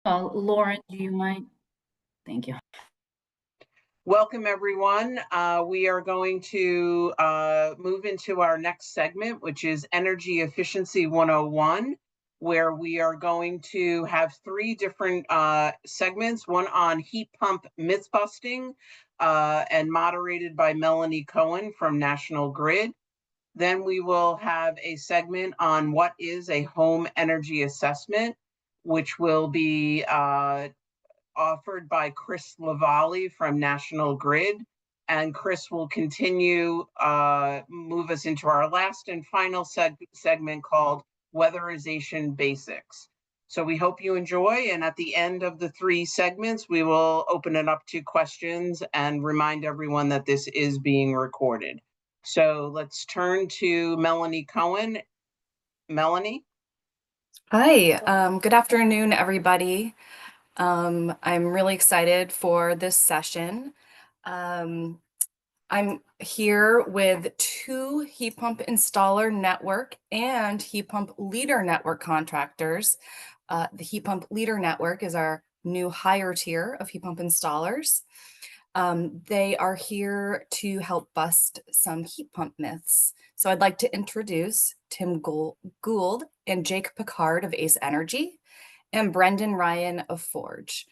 Lauren, do you mind? Thank you. Welcome, everyone. We are going to move into our next segment, which is Energy Efficiency 101, where we are going to have three different segments, one on heat pump myth busting and moderated by Melanie Cohen from National Grid. Then we will have a segment on what is a home energy assessment, which will be offered by Chris Lavalley from National Grid. And Chris will continue, move us into our last and final segment called Weatherization Basics. So we hope you enjoy. And at the end of the three segments, we will open it up to questions and remind everyone that this is being recorded. So let's turn to Melanie Cohen. Melanie? Hi, good afternoon, everybody. I'm really excited for this session. I'm here with two heat pump installer network and heat pump leader network contractors. The heat pump leader network is our new higher tier of heat pump installers. They are here to help bust some heat pump myths. So I'd like to introduce Tim Gould and Jake Picard of Ace Energy and Brendan Ryan of Forge.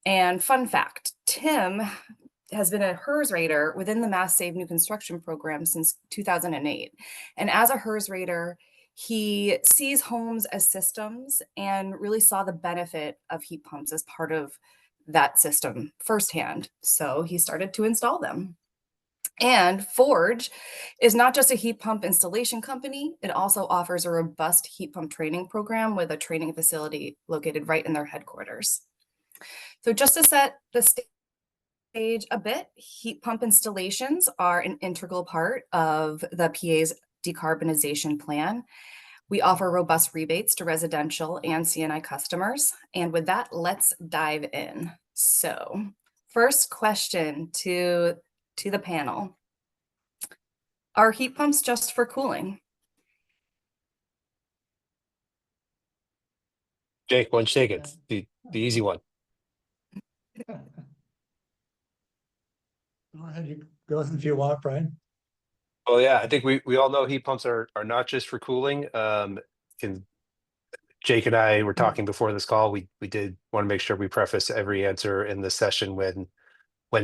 And fun fact, Tim has been a HERS rater within the Mass Save New Construction program since 2008. And as a HERS rater, he sees homes as systems and really saw the benefit of heat pumps as part of that system firsthand. So he started to install them. And Forge is not just a heat pump installation company, it also offers a robust heat pump training program with a training facility located right in their headquarters. So just to set the stage a bit, heat pump installations are an integral part of the PA's decarbonization plan. We offer robust rebates to residential and C&I customers. And with that, let's dive in. So first question to the panel. Are heat pumps just for cooling? Jake, why don't you take it? The easy one. Go ahead, you go if you want, Brian. Well, yeah, I think we all know heat pumps are not just for cooling. Jake and I were talking before this call. We did want to make sure we preface every answer in this session when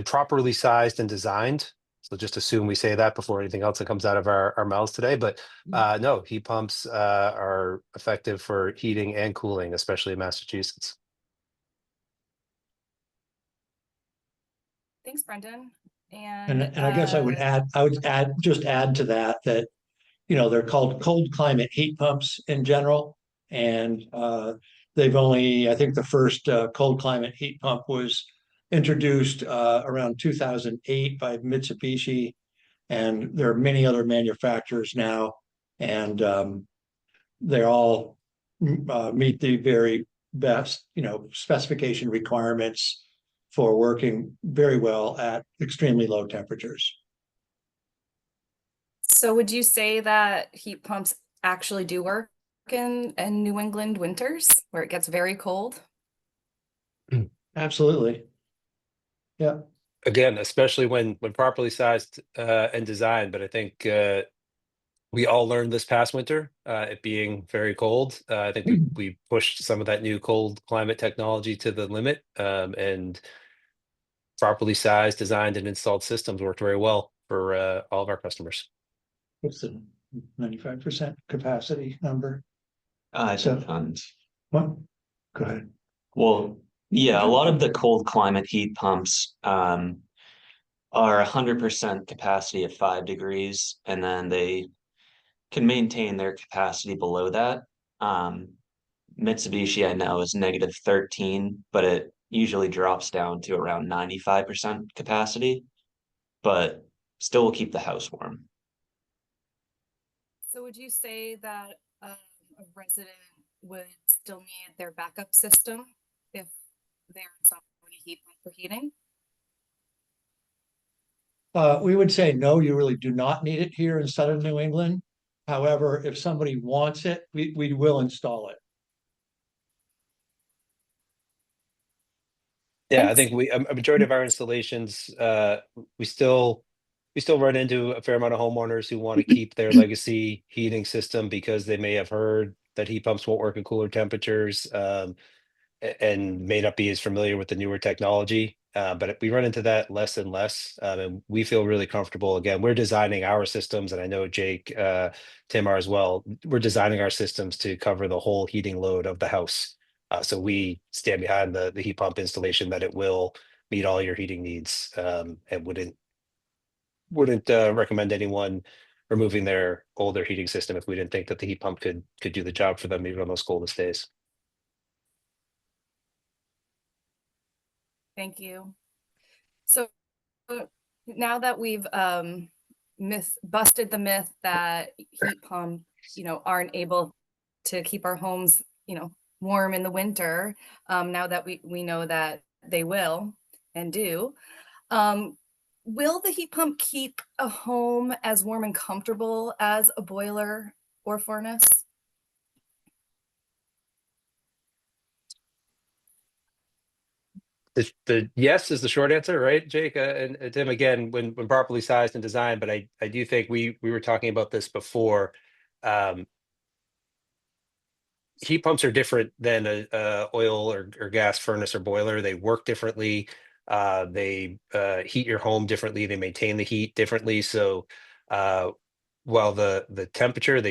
properly sized and designed. So just assume we say that before anything else that comes out of our mouths today. But no, heat pumps are effective for heating and cooling, especially in Massachusetts. Thanks, Brendan. And I guess I would add to that, you know, they're called cold climate heat pumps in general. And they've only, I think the first cold climate heat pump was introduced around 2008 by Mitsubishi. And there are many other manufacturers now. And they all meet the very best, you know, specification requirements for working very well at extremely low temperatures. So would you say that heat pumps actually do work in New England winters where it gets very cold? Absolutely. Yeah. Again, especially when properly sized and designed. But I think we all learned this past winter, it being very cold. I think we pushed some of that new cold climate technology to the limit, and properly sized, designed, and installed systems worked very well for all of our customers. What's the 95% capacity number? It depends. What? Go ahead. Well, yeah, a lot of the cold climate heat pumps are 100% capacity at 5 degrees, and then they can maintain their capacity below that. Mitsubishi, I know, is -13, but it usually drops down to around 95% capacity, but still will keep the house warm. So would you say that a resident would still need their backup system if they're installing a heat pump for heating? We would say no, you really do not need it here in southern New England. However, if somebody wants it, we will install it. Yeah, I Thanks. think a majority of our installations, we still run into a fair amount of homeowners who want to keep their legacy heating system because they may have heard that heat pumps won't work in cooler temperatures, and may not be as familiar with the newer technology. But we run into that less and less, and we feel really comfortable. Again, we're designing our systems, and I know Jake, Tim are as well. We're designing our systems to cover the whole heating load of the house. So we stand behind the heat pump installation that it will meet all your heating needs, and wouldn't recommend anyone removing their older heating system if we didn't think that the heat pump could do the job for them even on those coldest days. Thank you. So now that we've busted the myth that heat pumps, aren't able to keep our homes, warm in the winter, now that we know that they will and do, will the heat pump keep a home as warm and comfortable as a boiler or furnace? The yes is the short answer, right, Jake, and Tim? Again, when properly sized and designed, but I do think we were talking about this before. Um, Heat pumps are different than a oil or gas furnace or boiler. They work differently. They heat your home differently. They maintain the heat differently. So uh, while the temperature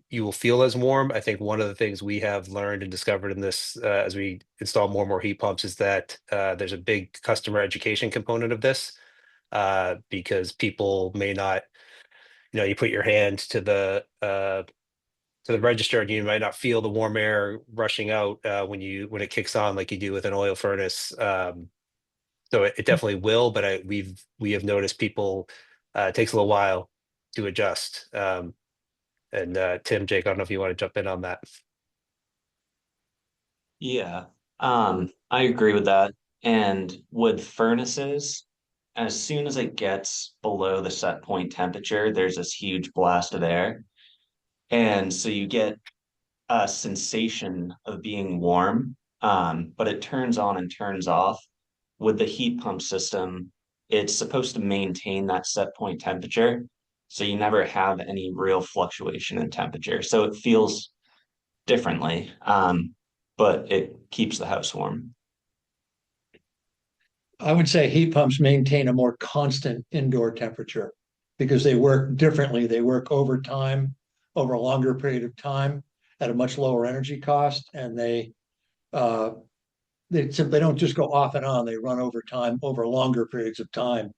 you will feel as warm, I think one of the things we have learned and discovered in this as we install more and more heat pumps is that there's a big customer education component of this, because people may not, you put your hand to the register and you might not feel the warm air rushing out when it kicks on like you do with an oil furnace. So it definitely will, but we have noticed people, it takes a little while to adjust. And Tim, Jake, I don't know if you want to jump in on that. Yeah, I agree with that. And with furnaces, as soon as it gets below the set point temperature, there's this huge blast of air. And so you get a sensation of being warm, but it turns on and turns off. With the heat pump system, it's supposed to maintain that set point temperature. So you never have any real fluctuation in temperature. So it feels differently, but it keeps the house warm. I would say heat pumps maintain a more constant indoor temperature because they work differently. They work over time, over a longer period of time at a much lower energy cost, and uh, they don't just go off and on. They run over time, over longer periods of time.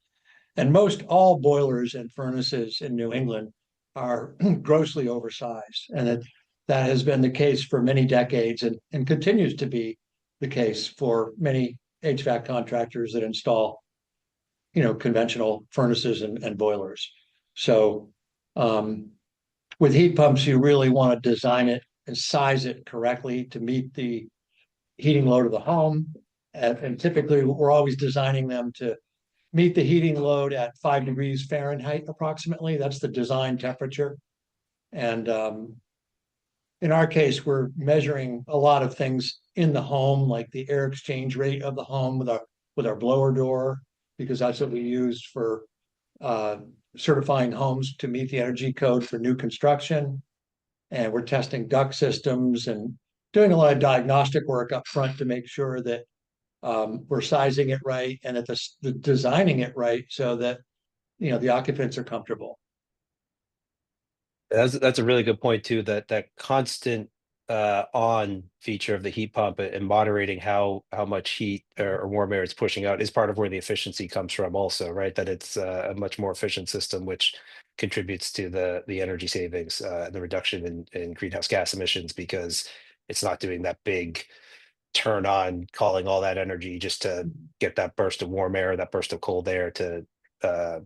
And most all boilers and furnaces in New England are grossly oversized, and that has been the case for many decades, and continues to be the case for many HVAC contractors that install, conventional furnaces and boilers. So with heat pumps, you really want to design it and size it correctly to meet the heating load of the home. And typically, we're always designing them to meet the heating load at 5 degrees Fahrenheit approximately. That's the design temperature. And in our case, we're measuring a lot of things in the home, like the air exchange rate of the home with our blower door, because that's what we use for uh, certifying homes to meet the energy code for new construction. And we're testing duct systems and doing a lot of diagnostic work up front to make sure that we're sizing it right and that the designing it right so that the occupants are comfortable. That's a really good point too. That constant on feature of the heat pump and moderating how much heat or warm air it's pushing out is part of where the efficiency comes from also, right? That it's a much more efficient system, which contributes to the energy savings and the reduction in greenhouse gas emissions, because it's not doing that big turn on, calling all that energy just to get that burst of warm air, that burst of cold air to uh,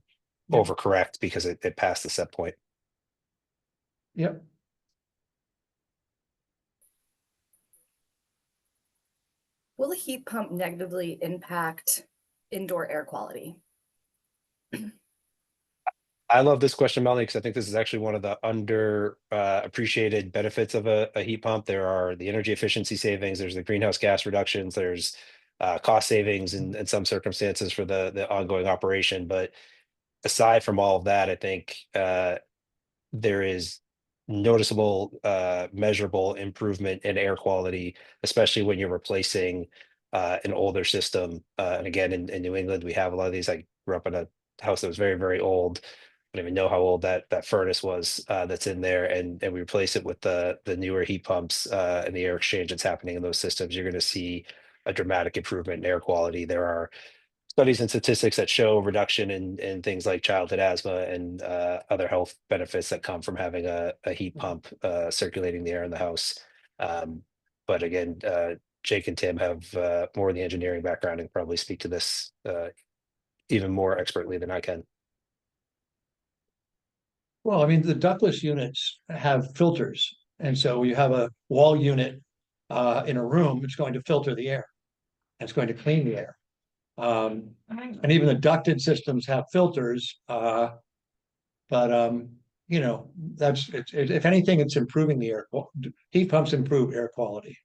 Yep. overcorrect because it passed the set point. Yep. Will a heat pump negatively impact indoor air quality? I love this question, Melanie, because I think this is actually one of the under appreciated benefits of a heat pump. There are the energy efficiency savings, there's the greenhouse gas reductions, there's cost savings in some circumstances for the ongoing operation. But aside from all of that, I think there is noticeable, measurable improvement in air quality, especially when you're replacing an older system. And again, in New England, we have a lot of these. I grew up in a house that was very, very old. I don't even know how old that furnace was that's in there, and we replace it with the newer heat pumps and the air exchange that's happening in those systems. You're going to see a dramatic improvement in air quality. There are studies and statistics that show reduction in things like childhood asthma and other health benefits that come from having a heat pump circulating the air in the house. But again, Jake and Tim have more of the engineering background and probably speak to this even more expertly than I can. Well, I mean, the ductless units have filters, and so you have a wall unit in a room, it's going to filter the air. And it's going to clean the air. And even the ducted systems have filters, but you know, if anything, it's improving the air. Heat pumps improve air quality.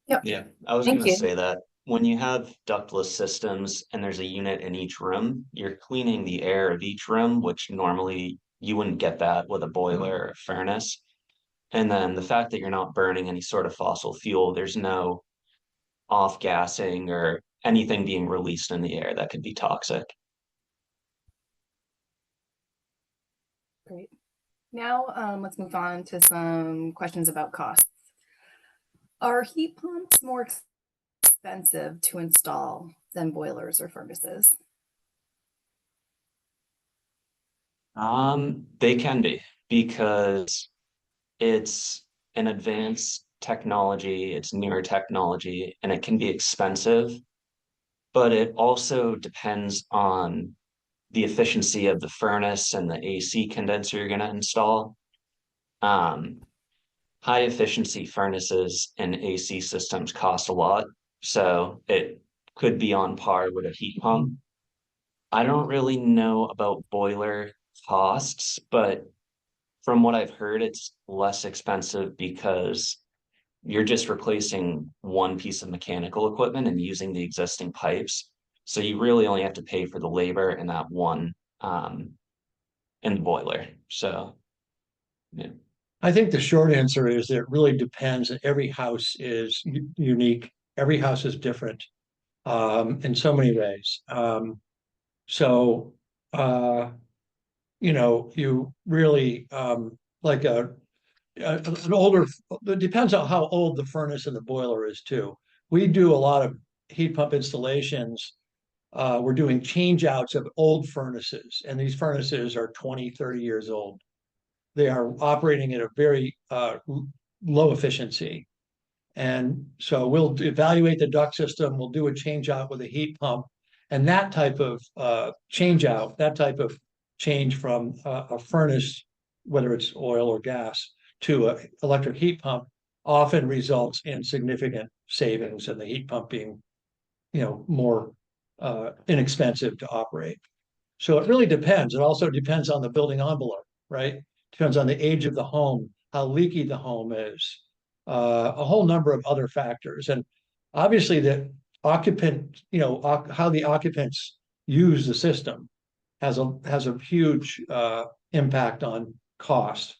Yep. Yeah, I was Thank gonna you. say that when you have ductless systems and there's a unit in each room, you're cleaning the air of each room, which normally you wouldn't get that with a boiler or a furnace. And then the fact that you're not burning any sort of fossil fuel, there's no off gassing or anything being released in the air that could be toxic. Great. Now, let's move on to some questions about costs. Are heat pumps more expensive to install than boilers or furnaces? They can be because it's an advanced technology, it's newer technology, and it can be expensive, but it also depends on the efficiency of the furnace and the AC condenser you're going to install. Um, High efficiency furnaces and AC systems cost a lot, so it could be on par with a heat pump. I don't really know about boiler costs, but from what I've heard, it's less expensive because you're just replacing one piece of mechanical equipment and using the existing pipes. So you really only have to pay for the labor in that one in the boiler. So yeah. I think the short answer is that it really depends. Every house is unique. Every house is different in so many ways. So you know, you really like an older. It depends on how old the furnace and the boiler is too. We do a lot of heat pump installations. We're doing change outs of old furnaces, and these furnaces are 20, 30 years old. They are operating at a very low efficiency. And so we'll evaluate the duct system, we'll do a change out with a heat pump. And that type of change out, that type of change from a furnace, whether it's oil or gas, to an electric heat pump often results in significant savings, and the heat pump being, you know, more inexpensive to operate. So it really depends. It also depends on the building envelope, right? Depends on the age of the home, how leaky the home is, a whole number of other factors. And obviously the occupant, you know, how the occupants use the system has a huge impact on cost.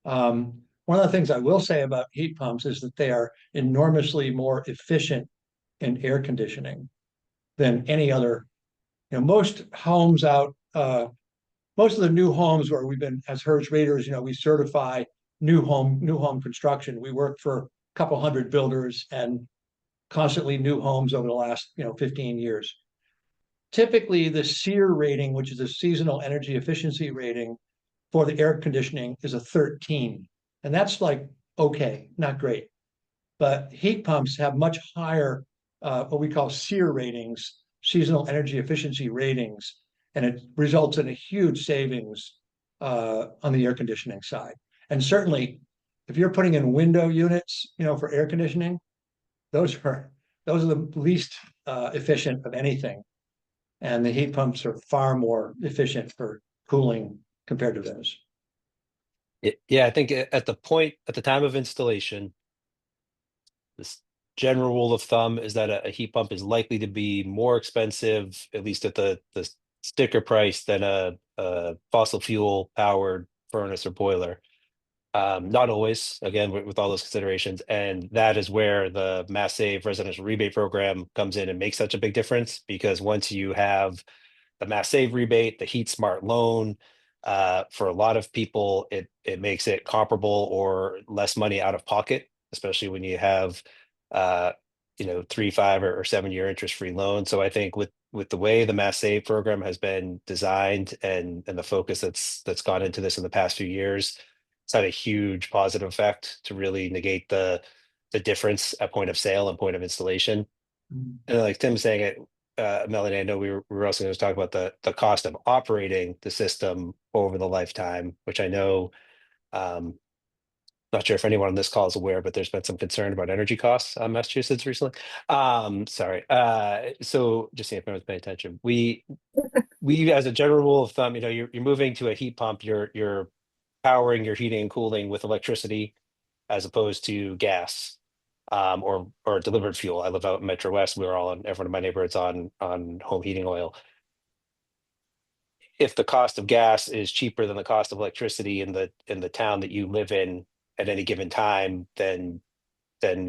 One of the things I will say about heat pumps is that they are enormously more efficient in air conditioning than any other. You know, most homes out, most of the new homes where we've been as HERS raters, you know, we certify new home construction. We work for a couple hundred builders and constantly new homes over the last, you know, 15 years. Typically, the SEER rating, which is a seasonal energy efficiency rating for the air conditioning, is a 13. And that's like, okay, not great. But heat pumps have much higher, what we call SEER ratings, seasonal energy efficiency ratings, and it results in a huge savings on the air conditioning side. And certainly, if you're putting in window units, you know, for air conditioning, those are the least efficient of anything, and the heat pumps are far more efficient for cooling compared to those. Yeah, I think at the time of installation, general rule of thumb is that a heat pump is likely to be more expensive, at least at the sticker price, than a fossil fuel powered furnace or boiler. Not always, again, with all those considerations. And that is where the Mass Save residential rebate program comes in and makes such a big difference, because once you have the Mass Save rebate, the Heat Smart loan, for a lot of people, it makes it comparable or less money out of pocket, especially when you have, uh, 3, 5, or 7 year interest-free loan. So I think with the way the Mass Save program has been designed and the focus that's gone into this in the past few years, it's had a huge positive effect to really negate the difference at point of sale and point of installation. And like Tim's saying it, Melanie, I know we were also going to talk about the cost of operating the system over the lifetime, which I know, not sure if anyone on this call is aware, but there's been some concern about energy costs on Massachusetts recently. Sorry. So just seeing if anyone's paying attention. We as a general rule of thumb, you're moving to a heat pump, you're powering your heating and cooling with electricity as opposed to gas, or delivered fuel. I live out in Metro West. Everyone in my neighborhood's on home heating oil. If the cost of gas is cheaper than the cost of electricity in the town that you live in at any given time, then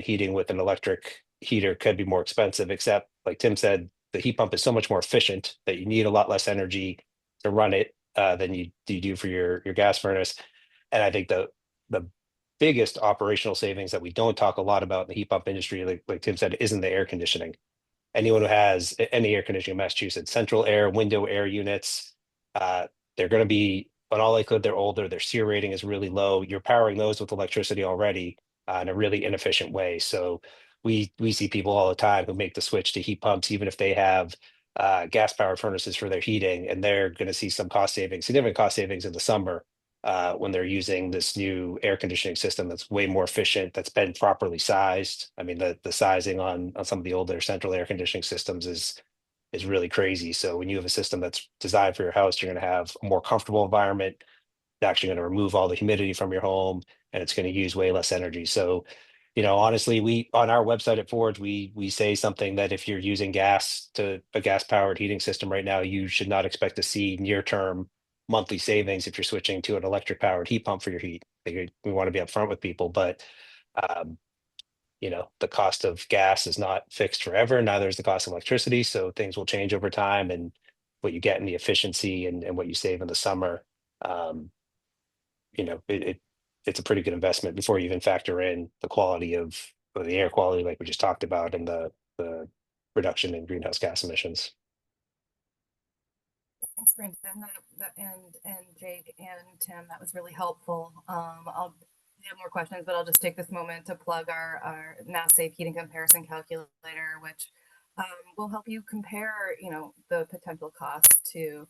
heating with an electric heater could be more expensive. Except, like Tim said, the heat pump is so much more efficient that you need a lot less energy to run it, than you do for your gas furnace. And I think the biggest operational savings that we don't talk a lot about in the heat pump industry, like Tim said, isn't the air conditioning. Anyone who has any air conditioning in Massachusetts, central air, window air units, they're going to be, on all likelihood, they're older, their SEER rating is really low. You're powering those with electricity already, in a really inefficient way. So we see people all the time who make the switch to heat pumps, even if they have gas powered furnaces for their heating, and they're going to see some cost savings, significant cost savings in the summer, when they're using this new air conditioning system that's way more efficient, that's been properly sized. I mean, the sizing on some of the older central air conditioning systems is really crazy. So when you have a system that's designed for your house, you're going to have a more comfortable environment. It's actually going to remove all the humidity from your home, and it's going to use way less energy. So, honestly, we on our website at Forge, we say something that if you're using a gas powered heating system right now, you should not expect to see near term monthly savings if you're switching to an electric powered heat pump for your heat. We want to be upfront with people, but um, the cost of gas is not fixed forever. Neither is the cost of electricity. So things will change over time, and what you get in the efficiency and what you save in the summer, um, it's a pretty good investment before you even factor in the quality of the air quality, like we just talked about, and the reduction in greenhouse gas emissions. Thanks, Brendan, and Jake and Tim. That was really helpful. I'll have more questions, but I'll just take this moment to plug our Mass Save heating comparison calculator, which will help you compare, the potential cost to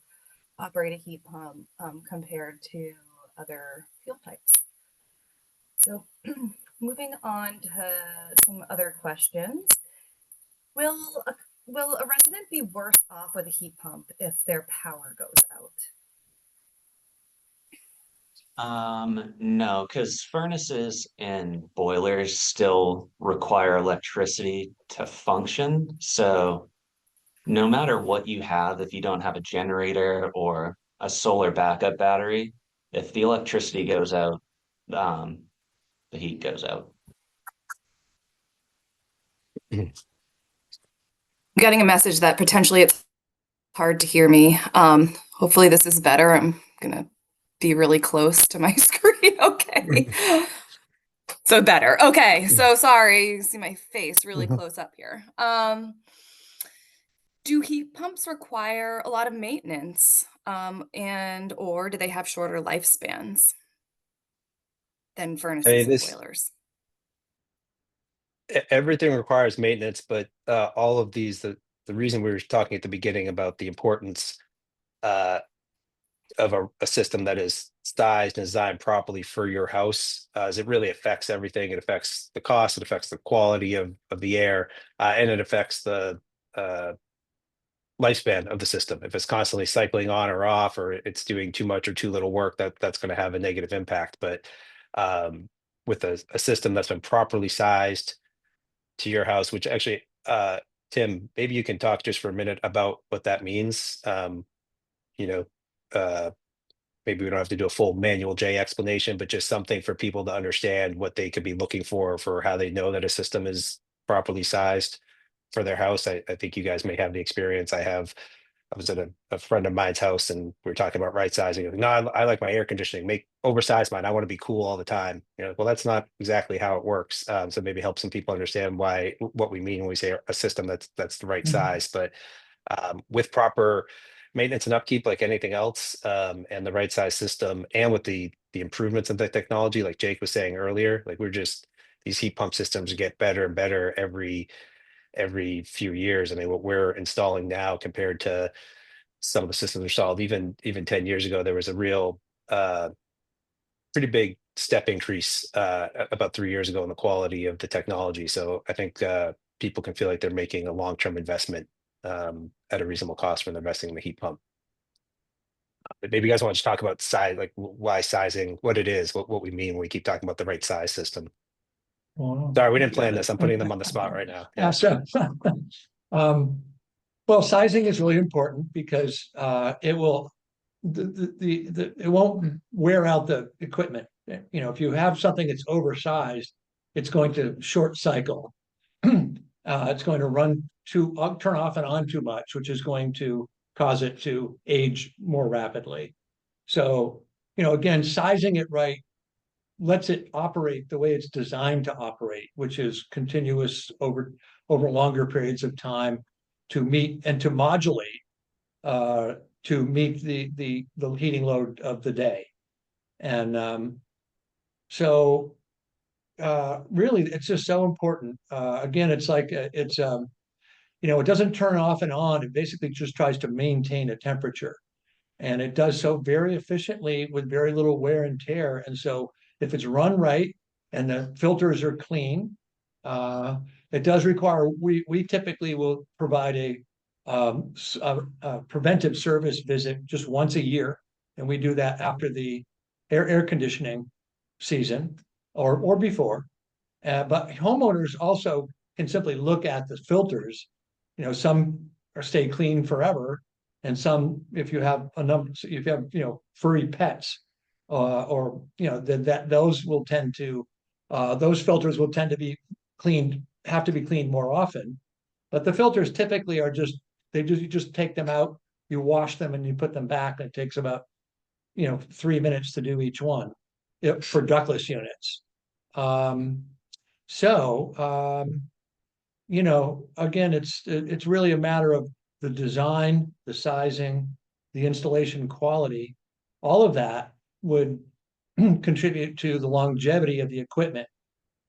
operate a heat pump compared to other fuel types. So, moving on to some other questions. Will a resident be worse off with a heat pump if their power goes out? No, because furnaces and boilers still require electricity to function. So no matter what you have, if you don't have a generator or a solar backup battery, if the electricity goes out, um, the heat goes out. Getting a message that potentially it's hard to hear me. Hopefully this is better. I'm gonna be really close to my screen. Okay. So better. Okay. So sorry. You see my face really close up here. Do heat pumps require a lot of maintenance? Or do they have shorter lifespans than I furnaces mean, and boilers? everything requires maintenance, but all of these, the reason we were talking at the beginning about the importance, uh, of a system that is sized and designed properly for your house, is it really affects everything. It affects the cost, it affects the quality of the air, and it affects the uh, lifespan of the system. If it's constantly cycling on or off, or it's doing too much or too little work, that's going to have a negative impact. But with a system that's been properly sized, to your house, which actually, Tim, maybe you can talk just for a minute about what that means. You know, maybe we don't have to do a full manual J explanation, but just something for people to understand what they could be looking for how they know that a system is properly sized for their house. I think you guys may have the experience I have. I was at a friend of mine's house and we were talking about right sizing. Like, no, I like my air conditioning, make oversize mine. I want to be cool all the time. Well, that's not exactly how it works. So maybe help some people understand what we mean when we say a system that's the right size. But with proper maintenance and upkeep, like anything else, and the right size system, and with the improvements in the technology, like Jake was saying earlier, like these heat pump systems get better and better every few years. I mean, what we're installing now compared to some of the systems installed even 10 years ago, there was a real pretty big step increase about 3 years ago in the quality of the technology. So I think people can feel like they're making a long-term investment at a reasonable cost when they're investing in the heat pump. But maybe you guys want to talk about size, like why sizing, what it is, what we mean when we keep talking about the right size system. Well, Sorry, we didn't plan this. I'm putting them on the spot right now. Yeah. Well, sizing is really important because it will it won't wear out the equipment. If you have something that's oversized, it's going to short cycle. It's going to turn off and on too much, which is going to cause it to age more rapidly. So, again, sizing it right lets it operate the way it's designed to operate, which is continuous over longer periods of time to meet and to modulate to meet the heating load of the day. And so really, it's just so important. Again, it's like it doesn't turn off and on. It basically just tries to maintain a temperature. And it does so very efficiently with very little wear and tear. And so if it's run right and the filters are clean, it does require, we typically will provide a preventive service visit just once a year. And we do that after the air conditioning season or before. But homeowners also can simply look at the filters. Some stay clean forever, and some, if you have furry pets, or that those will tend to those filters will tend to be cleaned, have to be cleaned more often. But the filters typically are you just take them out, you wash them, and you put them back. And it takes about 3 minutes to do each one for ductless units. Again, it's really a matter of the design, the sizing, the installation quality. All of that would contribute to the longevity of the equipment.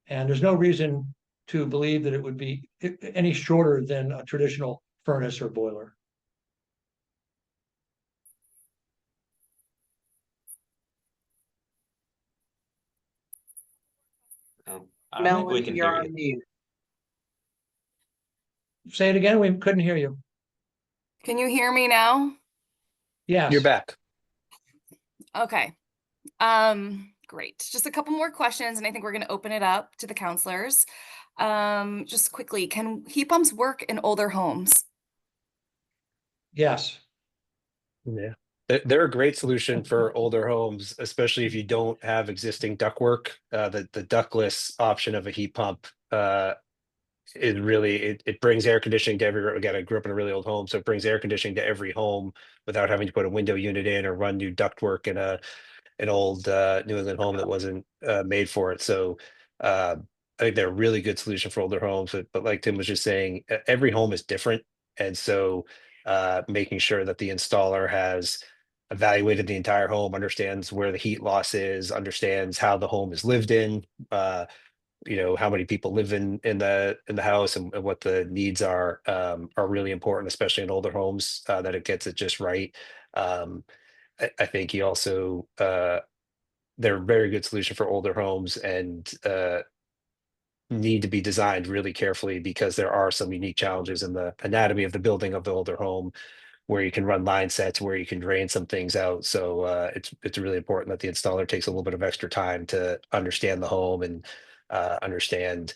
And there's no reason to believe that it would be any shorter than a traditional furnace or boiler. I don't think we Melanie, can you're hear on you. mute. Say it again. We couldn't hear you. Can you hear me now? Yes. You're back. Okay. Great. Just a couple more questions, and I think we're going to open it up to the counselors. Just quickly, can heat pumps work in older homes? Yes. Yeah. They're a great solution for older homes, especially if you don't have existing ductwork. The ductless option of a heat pump is really, it brings air conditioning to every, again, I grew up in a really old home, so it brings air conditioning to every home without having to put a window unit in or run new ductwork in an old New England home that wasn't made for it. So I think they're a really good solution for older homes. But like Tim was just saying, every home is different. And so making sure that the installer has evaluated the entire home, understands where the heat loss is, understands how the home is lived in, how many people live in the house, and what the needs are really important, especially in older homes, that it gets it just right. I think he also they're a very good solution for older homes, and need to be designed really carefully because there are some unique challenges in the anatomy of the building of the older home, where you can run line sets, where you can drain some things out. So it's really important that the installer takes a little bit of extra time to understand the home and understand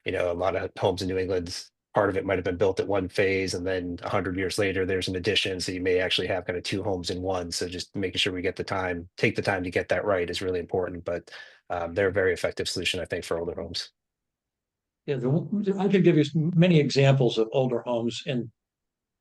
you know, a lot of homes in New England, part of it might have been built at one phase, and then 100 years later, there's an addition. So you may actually have kind of two homes in one. So just making sure we get take the time to get that right is really important. But they're a very effective solution, I think, for older homes. Yeah, I could give you many examples of older homes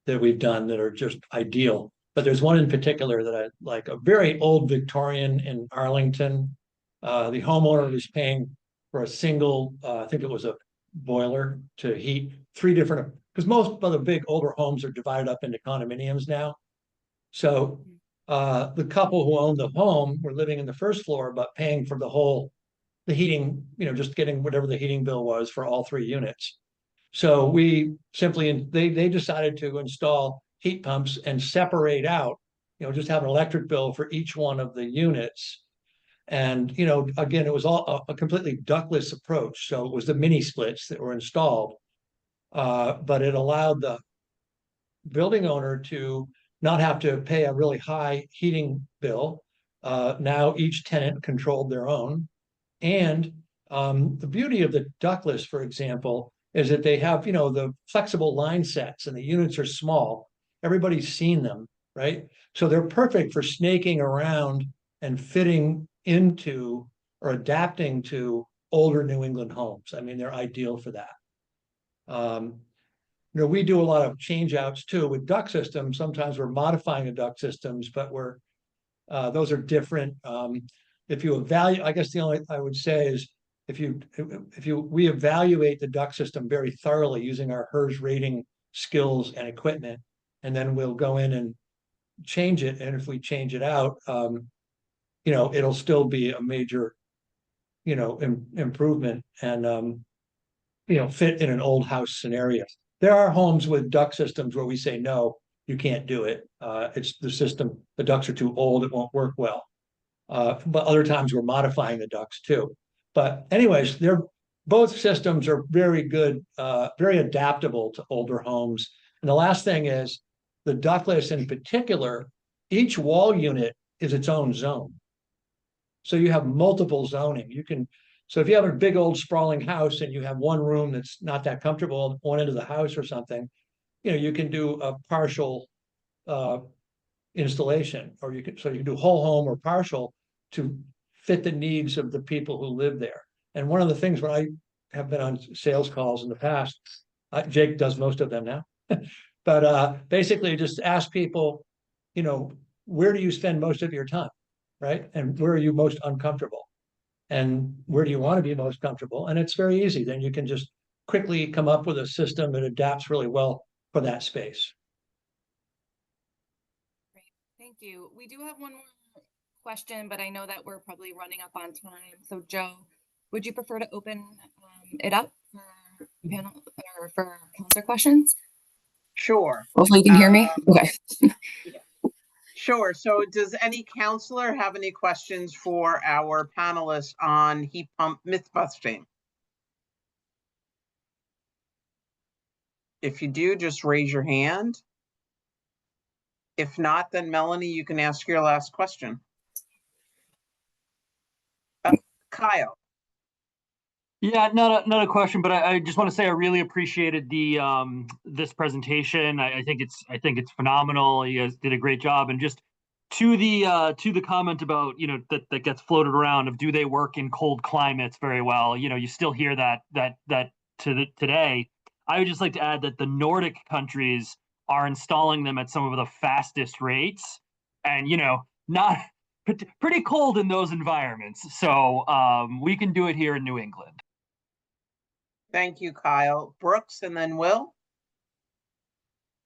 that we've done that are just ideal. But there's one in particular that I like, a very old Victorian in Arlington. The homeowner was paying for a single, I think it was a boiler to heat three different, because most of the big older homes are divided up into condominiums now. So the couple who owned the home were living in the first floor, but paying for the heating, just getting whatever the heating bill was for all three units. So they decided to install heat pumps and separate out, just have an electric bill for each one of the units. And, again, it was all a completely ductless approach. So it was the mini splits that were installed, but it allowed the building owner to not have to pay a really high heating bill. Now each tenant controlled their own. And the beauty of the ductless, for example, is that they have, the flexible line sets and the units are small. Everybody's seen them, right? So they're perfect for snaking around and fitting into or adapting to older New England homes. I mean, they're ideal for that. We do a lot of change outs too with duct systems. Sometimes we're modifying the duct systems, but those are different. If you evaluate, I guess the only I would say is we evaluate the duct system very thoroughly using our HERS rating skills and equipment, and then we'll go in and change it. And if we change it out, it'll still be a major, improvement and fit in an old house scenario. There are homes with duct systems where we say no, you can't do it. It's the system, the ducts are too old, it won't work well. But other times we're modifying the ducts too. But anyways, both systems are very good, very adaptable to older homes. And the last thing is the ductless in particular, each wall unit is its own zone. So you have multiple zoning. So if you have a big old sprawling house and you have one room that's not that comfortable at one end of the house or something, you can do a partial installation, or you can do whole home or partial to fit the needs of the people who live there. And one of the things when I have been on sales calls in the past, Jake does most of them now, but basically just ask people, where do you spend most of your time, right? And where are you most uncomfortable? And where do you want to be most comfortable? And it's very easy. Then you can just quickly come up with a system that adapts really well for that space. Great. Thank you. We do have one more question, but I know that we're probably running up on time. So Joe, would you prefer to open it up for panel or for counselor questions? Sure. Hopefully you can hear me. Okay. Sure. So does any counselor have any questions for our panelists on heat pump myth busting? If you do, just raise your hand. If not, then Melanie, you can ask your last question. Kyle. Yeah, not a question, but I just want to say I really appreciated this presentation. I think it's phenomenal. You guys did a great job, and just to the comment about that gets floated around of do they work in cold climates very well? You still hear that today. I would just like to add that the Nordic countries are installing them at some of the fastest rates, and not pretty cold in those environments. So we can do it here in New England. Thank you, Kyle. Brooks, and then Will.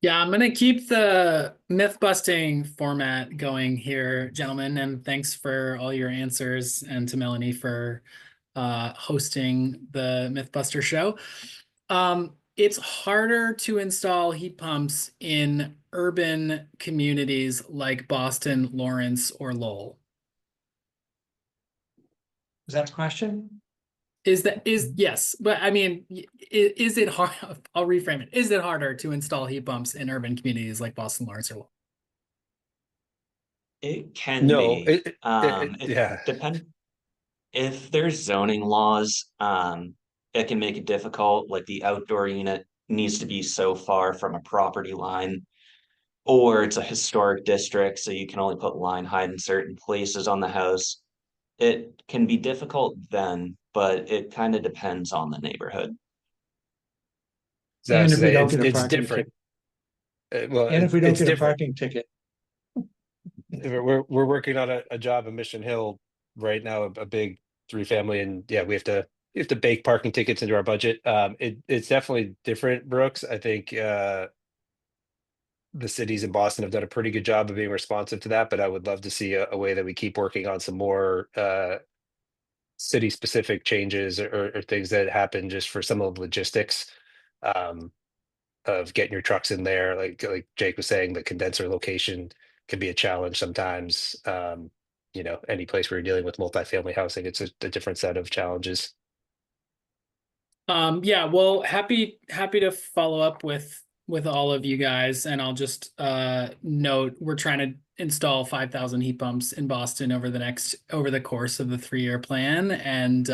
Yeah, I'm going to keep the myth busting format going here, gentlemen, and thanks for all your answers, and to Melanie for hosting the Mythbuster show. It's harder to install heat pumps in urban communities like Boston, Lawrence, or Lowell. Is that a question? Yes, but I mean, is it hard? I'll reframe it. Is it harder to install heat pumps in urban communities like Boston, Lawrence, or Lowell? It can No, be. yeah. Depend if there's zoning laws it can make it difficult. Like the outdoor unit needs to be so far from a property line, or it's a historic district, so you can only put line height in certain places on the house. It can be difficult then, but it kind of depends on the neighborhood. So And if we don't get a it's parking different. ticket, Well, and if we don't it's get a different. parking ticket, We're working on a job in Mission Hill right now, a big 3-family, and yeah, we have to bake parking tickets into our budget. It's definitely different, Brooks. I think the cities in Boston have done a pretty good job of being responsive to that, but I would love to see a way that we keep working on some more city specific changes or things that happen just for some of the logistics. Um, of getting your trucks in there. Like Jake was saying, the condenser location can be a challenge sometimes. Any place where you're dealing with multifamily housing, it's a different set of challenges. Yeah, well, happy to follow up with all of you guys, and I'll just note we're trying to install 5,000 heat pumps in Boston over the course of the 3-year plan, and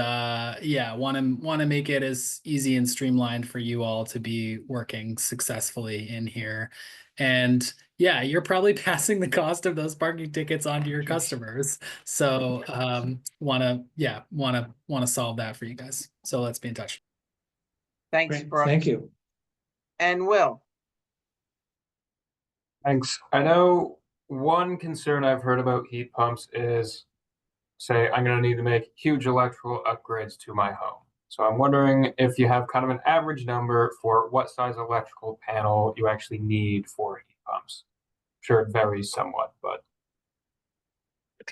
yeah, want to make it as easy and streamlined for you all to be working successfully in here. And yeah, you're probably passing the cost of those parking tickets on to your customers. So want to solve that for you guys. So let's be in touch. Thanks, great, Brooke. thank you. And Will. Thanks. I know one concern I've heard about heat pumps is, say, I'm going to need to make huge electrical upgrades to my home. So I'm wondering if you have kind of an average number for what size electrical panel you actually need for heat pumps. Sure, it varies somewhat, but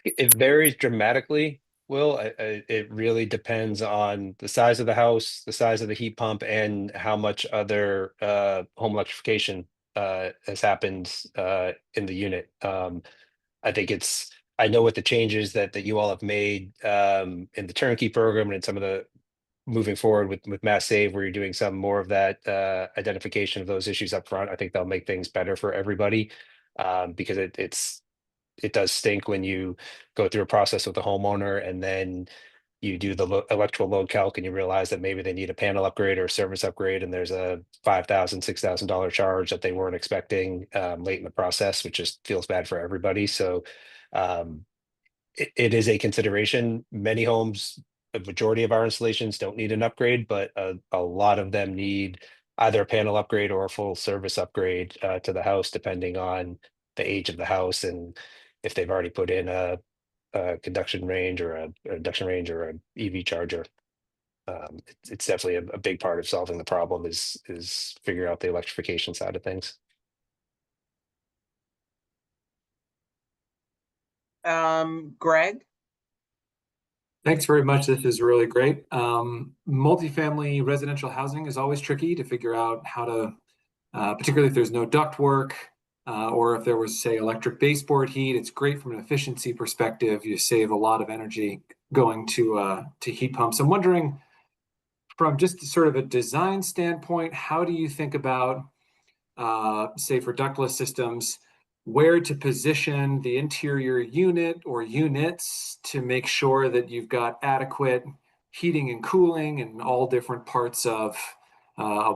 It varies dramatically. Will it really depends on the size of the house, the size of the heat pump, and how much other home electrification has happened in the unit. I think I know what the changes that you all have made in the turnkey program and in some of the moving forward with Mass Save, where you're doing some more of that identification of those issues up front. I think that'll make things better for everybody because it does stink when you go through a process with the homeowner and then you do the electrical load calc and you realize that maybe they need a panel upgrade or a service upgrade and there's a $5,000, $6,000 charge that they weren't expecting late in the process, which just feels bad for everybody. So um, it is a consideration. Many homes, a majority of our installations don't need an upgrade, but a lot of them need either a panel upgrade or a full service upgrade to the house, depending on the age of the house and if they've already put in a conduction range or a induction range or a EV charger. It's definitely a big part of solving the problem is figuring out the electrification side of things. Greg. Thanks very much. This is really great. Multifamily residential housing is always tricky to figure out how to, particularly if there's no duct work, or if there was, say, electric baseboard heat. It's great from an efficiency perspective. You save a lot of energy going to heat pumps. I'm wondering, from just sort of a design standpoint, how do you think about, say, for ductless systems, where to position the interior unit or units to make sure that you've got adequate heating and cooling in all different parts of a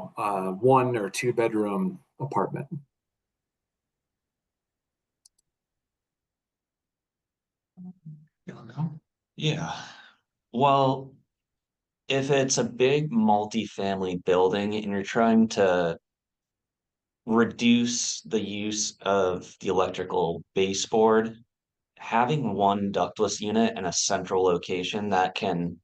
1 or 2 bedroom apartment? Yeah. Well, if it's a big multifamily building and you're trying to reduce the use of the electrical baseboard, having one ductless unit in a central location that can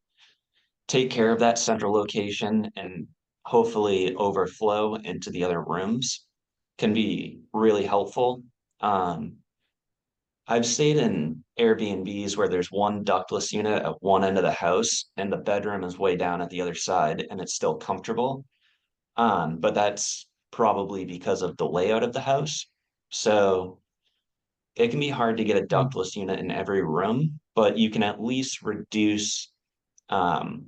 take care of that central location and hopefully overflow into the other rooms can be really helpful. I've stayed in Airbnbs where there's one ductless unit at one end of the house and the bedroom is way down at the other side and it's still comfortable. But that's probably because of the layout of the house. So it can be hard to get a ductless unit in every room, but you can at least reduce um,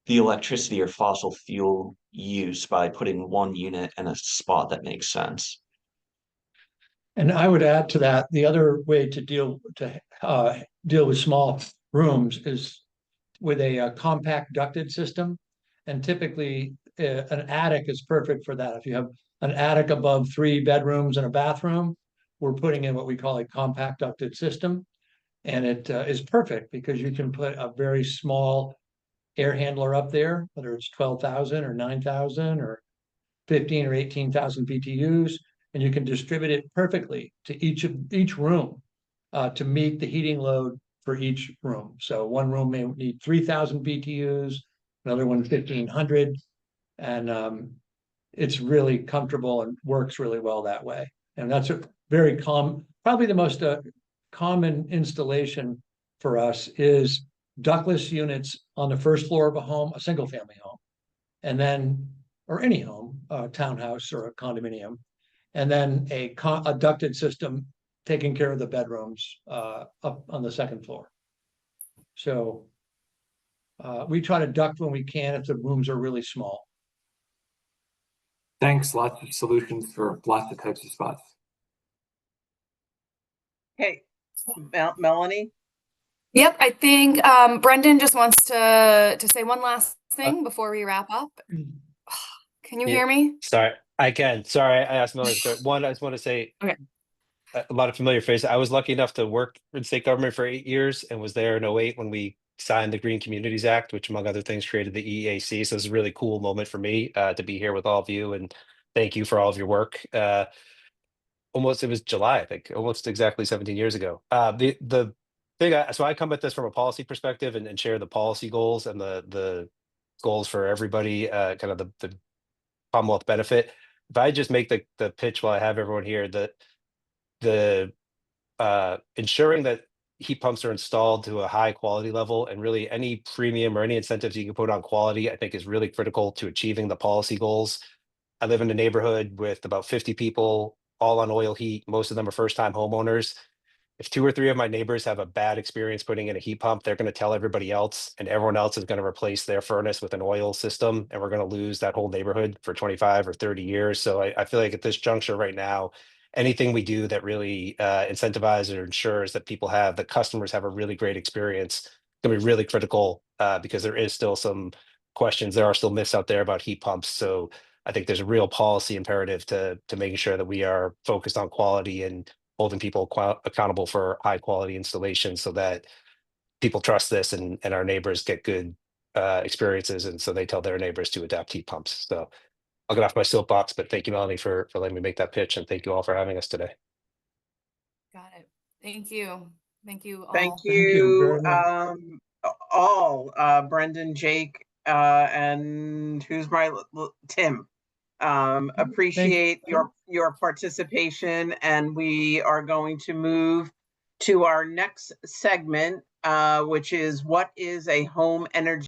the electricity or fossil fuel use by putting one unit in a spot that makes sense. And I would add to that, the other way to deal with small rooms is with a compact ducted system. And typically an attic is perfect for that. If you have an attic above 3 bedrooms and a bathroom, we're putting in what we call a compact ducted system. And it is perfect because you can put a very small air handler up there, whether it's 12,000 or 9,000 or 15 or 18,000 BTUs, and you can distribute it perfectly to each room to meet the heating load for each room. So one room may need 3,000 BTUs, another one 1,500, and it's really comfortable and works really well that way. And that's a very probably the most common installation for us is ductless units on the first floor of a home, a single family home, and then, or any home, a townhouse or a condominium, and then a ducted system taking care of the bedrooms up on the second floor. So we try to duct when we can if the rooms are really small. Thanks. Lots of solutions for lots of types of spots. Okay, Melanie? Yep, I think Brendan just wants to say one last thing before we wrap up. Can you hear me? Sorry, I can. Sorry, I asked Melanie. One, I just want to say, Okay. A lot of familiar faces. I was lucky enough to work in state government for 8 years and was there in 2008 when we signed the Green Communities Act, which among other things created the EAC. So it's a really cool moment for me to be here with all of you, and thank you for all of your work. Almost, it was July, I think, almost exactly 17 years ago. The thing, so I come at this from a policy perspective and share the policy goals and the goals for everybody, kind of the Commonwealth benefit. If I just make the pitch while I have everyone here, the ensuring that heat pumps are installed to a high quality level, and really any premium or any incentives you can put on quality, I think is really critical to achieving the policy goals. I live in a neighborhood with about 50 people, all on oil heat. Most of them are first-time homeowners. If 2 or 3 of my neighbors have a bad experience putting in a heat pump, they're going to tell everybody else, and everyone else is going to replace their furnace with an oil system, and we're going to lose that whole neighborhood for 25 or 30 years. So I feel like at this juncture right now, anything we do that really incentivizes or ensures that the customers have a really great experience, going to be really critical because there is still some questions. There are still myths out there about heat pumps. So I think there's a real policy imperative to making sure that we are focused on quality and holding people accountable for high quality installations so that people trust this and our neighbors get good experiences. And so they tell their neighbors to adopt heat pumps. So I'll get off my soapbox, but thank you, Melanie, for letting me make that pitch. And thank you all for having us today. Got it. Thank you. Thank you all. Thank Thank you you, very much. all, Brendan, Jake, and who's my Tim. Appreciate your participation, and we are going to move to our next segment, which is what is a home energy